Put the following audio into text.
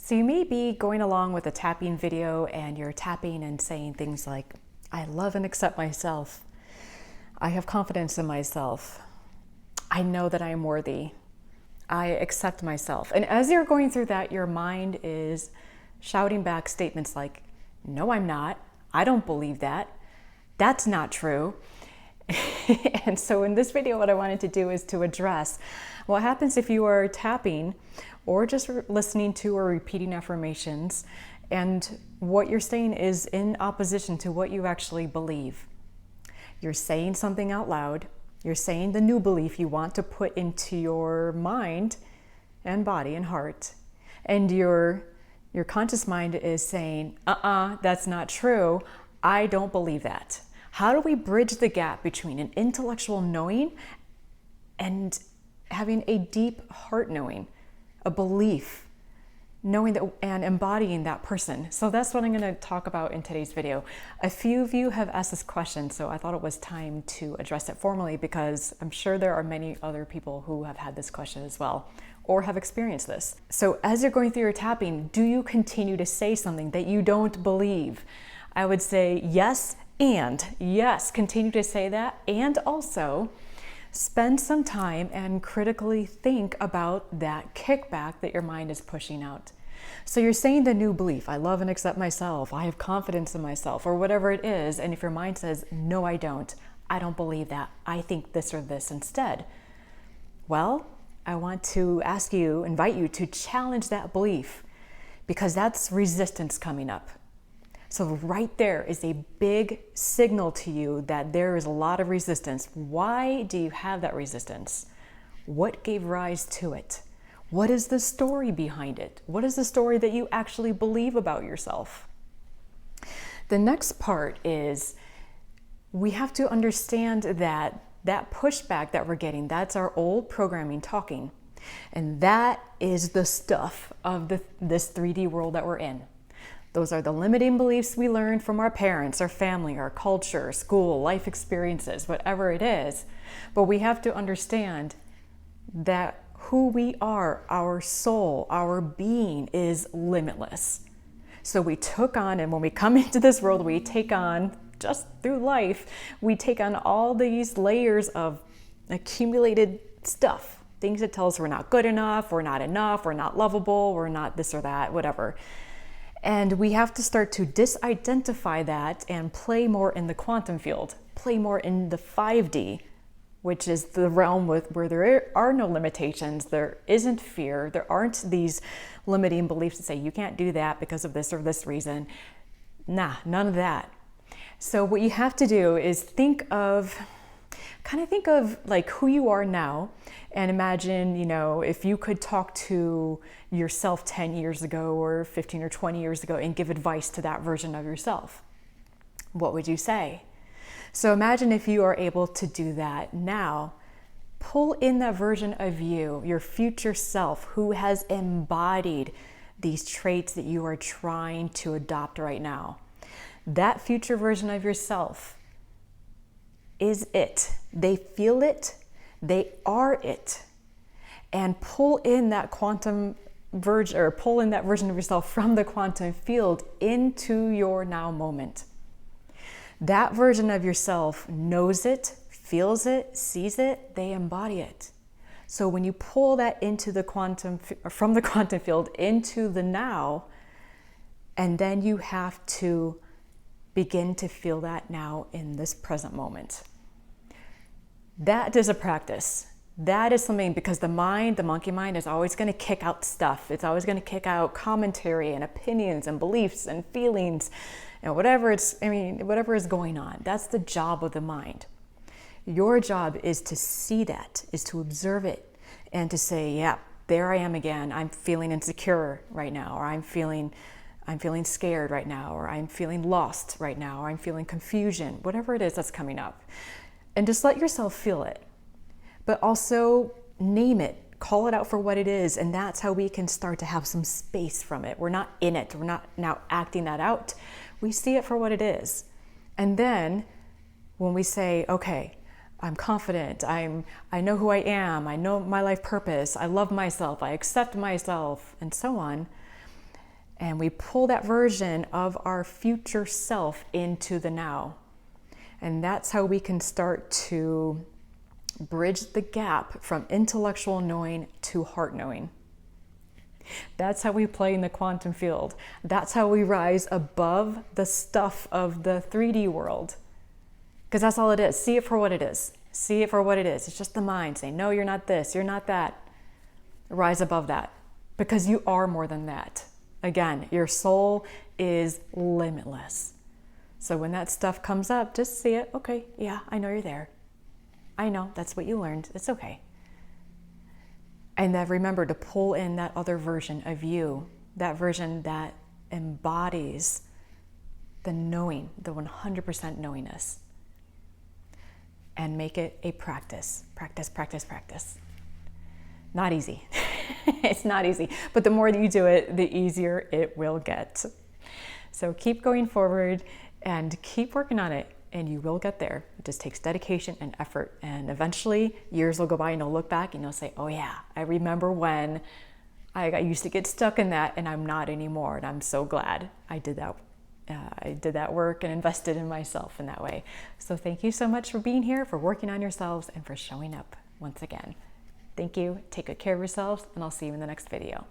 So you may be going along with a tapping video and you're tapping and saying things like, I love and accept myself. I have confidence in myself. I know that I am worthy. I accept myself. And as you're going through that, your mind is shouting back statements like, no, I'm not. I don't believe that. That's not true. And so in this video, what I wanted to do is to address what happens if you are tapping or just listening to or repeating affirmations and what you're saying is in opposition to what you actually believe. You're saying something out loud. You're saying the new belief you want to put into your mind and body and heart. And your conscious mind is saying, that's not true. I don't believe that. How do we bridge the gap between an intellectual knowing and having a deep heart knowing, a belief, knowing that and embodying that person? So that's what I'm going to talk about in today's video. A few of you have asked this question, so I thought it was time to address it formally because I'm sure there are many other people who have had this question as well or have experienced this. So as you're going through your tapping, do you continue to say something that you don't believe? I would say yes, and yes, continue to say that, and also spend some time and critically think about that kickback that your mind is pushing out. So you're saying the new belief, I love and accept myself, I have confidence in myself, or whatever it is, and if your mind says, no, I don't believe that, I think this or this instead. Well, I want to invite you to challenge that belief because that's resistance coming up. So right there is a big signal to you that there is a lot of resistance. Why do you have that resistance? What gave rise to it? What is the story behind it? What is the story that you actually believe about yourself? The next part is we have to understand that pushback that we're getting, that's our old programming talking. And that is the stuff of this 3D world that we're in. Those are the limiting beliefs we learned from our parents, our family, our culture, school, life experiences, whatever it is. But we have to understand that who we are, our soul, our being is limitless. So we took on, and when we come into this world, we take on, just through life, we take on all these layers of accumulated stuff. Things that tell us we're not good enough, we're not lovable, we're not this or that, whatever. And we have to start to disidentify that and play more in the quantum field, play more in the 5D, which is the realm where there are no limitations, there isn't fear, there aren't these limiting beliefs that say you can't do that because of this or this reason. Nah, none of that. So what you have to do is think of like who you are now and imagine, if you could talk to yourself 10 years ago or 15 or 20 years ago and give advice to that version of yourself. What would you say? So imagine if you are able to do that now. Pull in that version of you, your future self, who has embodied these traits that you are trying to adopt right now. That future version of yourself is it. They feel it. They are it. And pull in that quantum version, or pull in that version of yourself from the quantum field into your now moment. That version of yourself knows it, feels it, sees it, they embody it. So when you pull that into the from the quantum field into the now, and then you have to begin to feel that now in this present moment. That is a practice. That is something, because the monkey mind is always going to kick out stuff. It's always going to kick out commentary and opinions and beliefs and feelings and whatever is going on. That's the job of the mind. Your job is to see that, is to observe it and to say, yeah, there I am again. I'm feeling insecure right now, or I'm feeling scared right now, or I'm feeling lost right now, or I'm feeling confusion, whatever it is that's coming up. And just let yourself feel it, but also name it, call it out for what it is. And that's how we can start to have some space from it. We're not in it. We're not now acting that out. We see it for what it is. And then when we say, okay, I'm confident, I know who I am, I know my life purpose, I love myself, I accept myself, and so on, And we pull that version of our future self into the now. And that's how we can start to bridge the gap from intellectual knowing to heart knowing. That's how we play in the quantum field. That's how we rise above the stuff of the 3D world. Because that's all it is. See it for what it is. See it for what it is. It's just the mind saying, no, you're not this, you're not that. Rise above that. Because you are more than that. Again, your soul is limitless. So when that stuff comes up, just see it. Okay, yeah, I know you're there. I know, that's what you learned. It's okay. And then remember to pull in that other version of you, that version that embodies the knowing, the 100% knowingness. And make it a practice. Practice, practice, practice. Not easy. It's not easy. But the more that you do it, the easier it will get. So keep going forward and keep working on it, and you will get there. It just takes dedication and effort. And eventually, years will go by and you'll look back and you'll say, oh yeah, I remember when I used to get stuck in that, and I'm not anymore. And I'm so glad I did that. I did that work and invested in myself in that way. So thank you so much for being here, for working on yourselves, and for showing up once again. Thank you. Take good care of yourselves, and I'll see you in the next video.